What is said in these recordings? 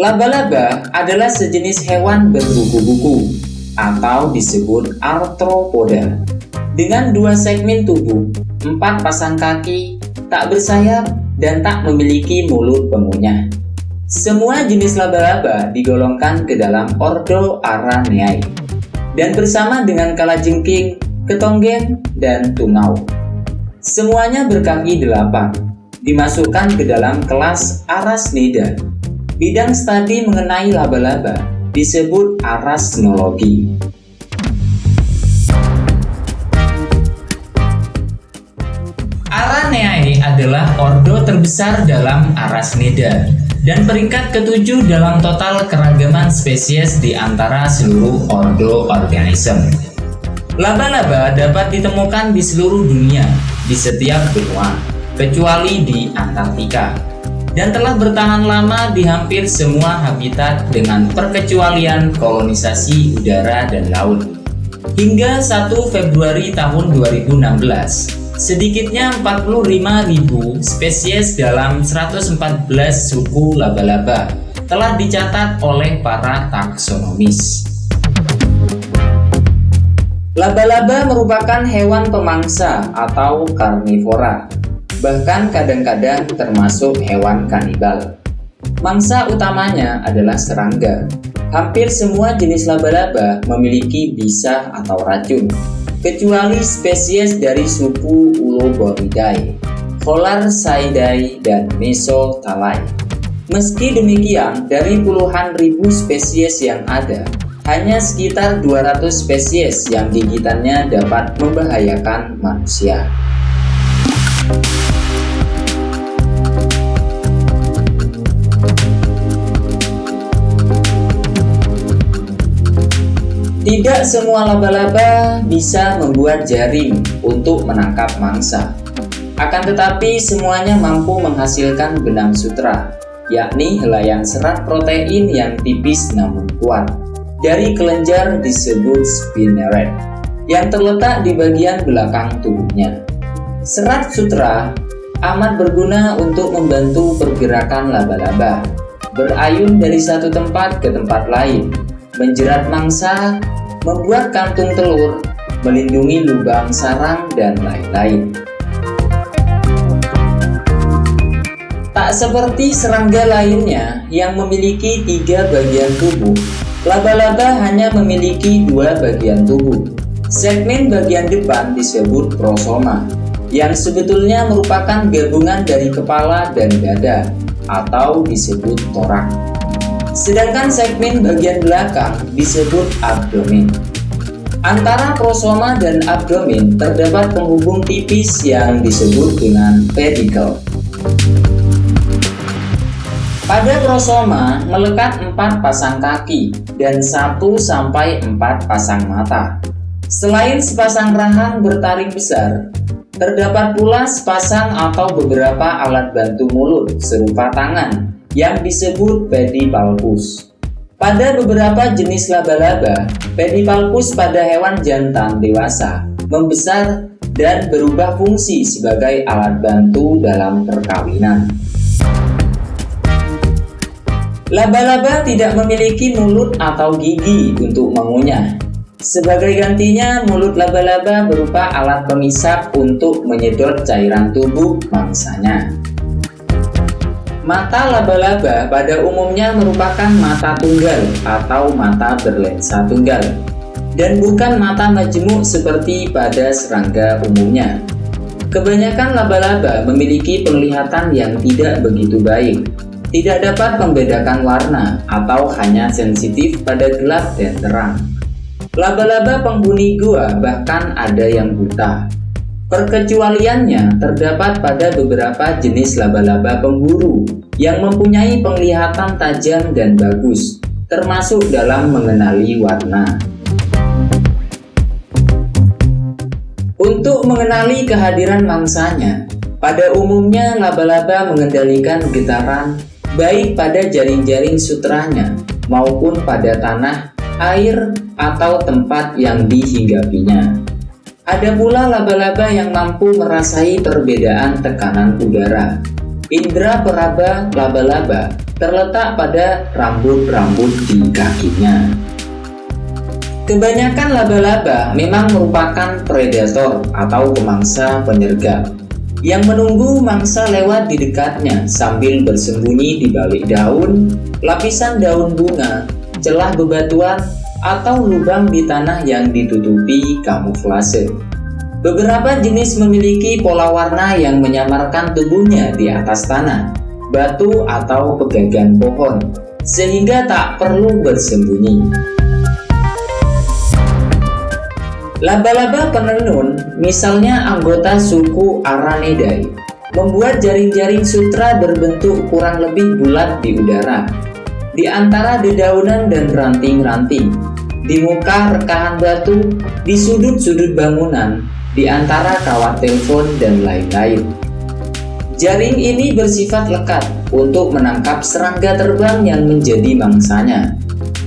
Laba-laba adalah sejenis hewan berbuku-buku atau disebut arthropoda dengan 2 segmen tubuh, 4 pasang kaki, tak bersayap, dan tak memiliki mulut pengunyah. Semua jenis laba-laba digolongkan ke dalam ordo Araneae dan bersama dengan kalajengking, ketonggen, dan tungau. Semuanya berkaki 8, dimasukkan ke dalam kelas Arachnida. Bidang studi mengenai laba-laba disebut arachnologi. Araneae adalah ordo terbesar dalam Arachnida dan peringkat ke-7 dalam total keragaman spesies di antara seluruh ordo organisme. Laba-laba dapat ditemukan di seluruh dunia, di setiap benua, kecuali di Antartika, dan telah bertahan lama di hampir semua habitat dengan perkecualian kolonisasi udara dan laut. Hingga 1 Februari tahun 2016, sedikitnya 45.000 spesies dalam 114 suku laba-laba telah dicatat oleh para taksonomis. Laba-laba merupakan hewan pemangsa atau karnivora, bahkan kadang-kadang termasuk hewan kanibal. Mangsa utamanya adalah serangga. Hampir semua jenis laba-laba memiliki bisa atau racun, kecuali spesies dari suku Uloboridae, Holarceidae, dan Mesothalae. Meski demikian, dari puluhan ribu spesies yang ada, hanya sekitar 200 spesies yang gigitannya dapat membahayakan manusia. Tidak semua laba-laba bisa membuat jaring untuk menangkap mangsa. Akan tetapi semuanya mampu menghasilkan benang sutra, yakni helaian serat protein yang tipis namun kuat, dari kelenjar disebut spinneret, yang terletak di bagian belakang tubuhnya. Serat sutra amat berguna untuk membantu pergerakan laba-laba, berayun dari satu tempat ke tempat lain, menjerat mangsa, membuat kantung telur, melindungi lubang sarang, dan lain-lain. Tak seperti serangga lainnya yang memiliki 3 bagian tubuh, laba-laba hanya memiliki 2 bagian tubuh. Segmen bagian depan disebut prosoma, yang sebetulnya merupakan gabungan dari kepala dan dada, atau disebut torak. Sedangkan segmen bagian belakang disebut abdomen. Antara prosoma dan abdomen terdapat penghubung tipis yang disebut dengan pedicle. Pada prosoma melekat 4 pasang kaki dan 1-4 pasang mata. Selain sepasang rahang bertaring besar, terdapat pula sepasang atau beberapa alat bantu mulut serupa tangan yang disebut pedipalpus. Pada beberapa jenis laba-laba, pedipalpus pada hewan jantan dewasa membesar dan berubah fungsi sebagai alat bantu dalam perkawinan. Laba-laba tidak memiliki mulut atau gigi untuk mengunyah. Sebagai gantinya, mulut laba-laba berupa alat pemisap untuk menyedot cairan tubuh mangsanya. Mata laba-laba pada umumnya merupakan mata tunggal atau mata berlensa tunggal, dan bukan mata majemuk seperti pada serangga umumnya. Kebanyakan laba-laba memiliki penglihatan yang tidak begitu baik, tidak dapat membedakan warna, atau hanya sensitif pada gelap dan terang. Laba-laba penghuni gua bahkan ada yang buta. Perkecualiannya terdapat pada beberapa jenis laba-laba pemburu yang mempunyai penglihatan tajam dan bagus, termasuk dalam mengenali warna. Untuk mengenali kehadiran mangsanya, pada umumnya laba-laba mengendalikan getaran baik pada jaring-jaring sutranya maupun pada tanah, air, atau tempat yang dihinggapinya. Ada pula laba-laba yang mampu merasai perbedaan tekanan udara. Indra peraba laba-laba terletak pada rambut-rambut di kakinya. Kebanyakan laba-laba memang merupakan predator atau pemangsa penyergap yang menunggu mangsa lewat di dekatnya sambil bersembunyi di balik daun, lapisan daun bunga, celah bebatuan, atau lubang di tanah yang ditutupi kamuflase. Beberapa jenis memiliki pola warna yang menyamarkan tubuhnya di atas tanah, batu, atau pegagan pohon, sehingga tak perlu bersembunyi. Laba-laba penenun, misalnya anggota suku Aranidae, membuat jaring-jaring sutra berbentuk kurang lebih bulat di udara, di antara dedaunan dan ranting-ranting, di muka rekahan batu, di sudut-sudut bangunan, di antara kawat telepon, dan lain-lain. Jaring ini bersifat lekat untuk menangkap serangga terbang yang menjadi mangsanya.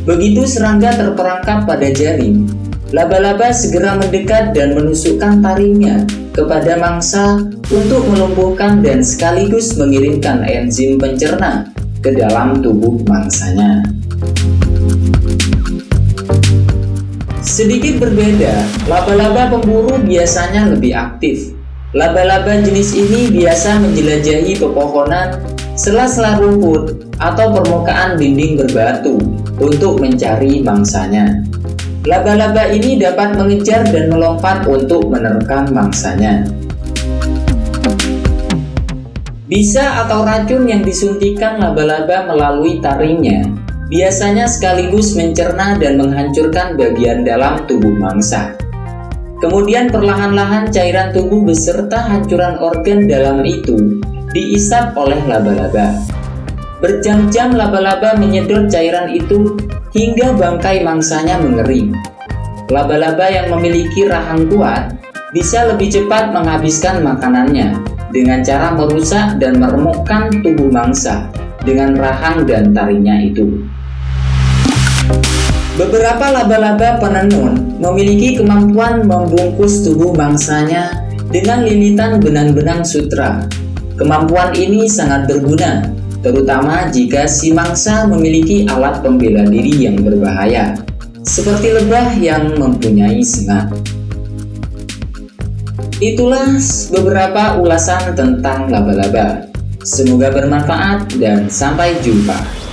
Begitu serangga terperangkap pada jaring, laba-laba segera mendekat dan menusukkan taringnya kepada mangsa untuk melumpuhkan dan sekaligus mengirimkan enzim pencerna ke dalam tubuh mangsanya. Sedikit berbeda, laba-laba pemburu biasanya lebih aktif. Laba-laba jenis ini biasa menjelajahi pepohonan, sela-sela rumput, atau permukaan dinding berbatu untuk mencari mangsanya. Laba-laba ini dapat mengejar dan melompat untuk menerkam mangsanya. Bisa atau racun yang disuntikan laba-laba melalui taringnya biasanya sekaligus mencerna dan menghancurkan bagian dalam tubuh mangsa. Kemudian perlahan-lahan cairan tubuh beserta hancuran organ dalam itu diisap oleh laba-laba. Berjam-jam laba-laba menyedot cairan itu hingga bangkai mangsanya mengering. Laba-laba yang memiliki rahang kuat bisa lebih cepat menghabiskan makanannya dengan cara merusak dan meremukkan tubuh mangsa dengan rahang dan taringnya itu. Beberapa laba-laba penenun memiliki kemampuan membungkus tubuh mangsanya dengan lilitan benang-benang sutra. Kemampuan ini sangat berguna, terutama jika si mangsa memiliki alat pembela diri yang berbahaya, seperti lebah yang mempunyai sengat. Itulah beberapa ulasan tentang laba-laba. Semoga bermanfaat dan sampai jumpa.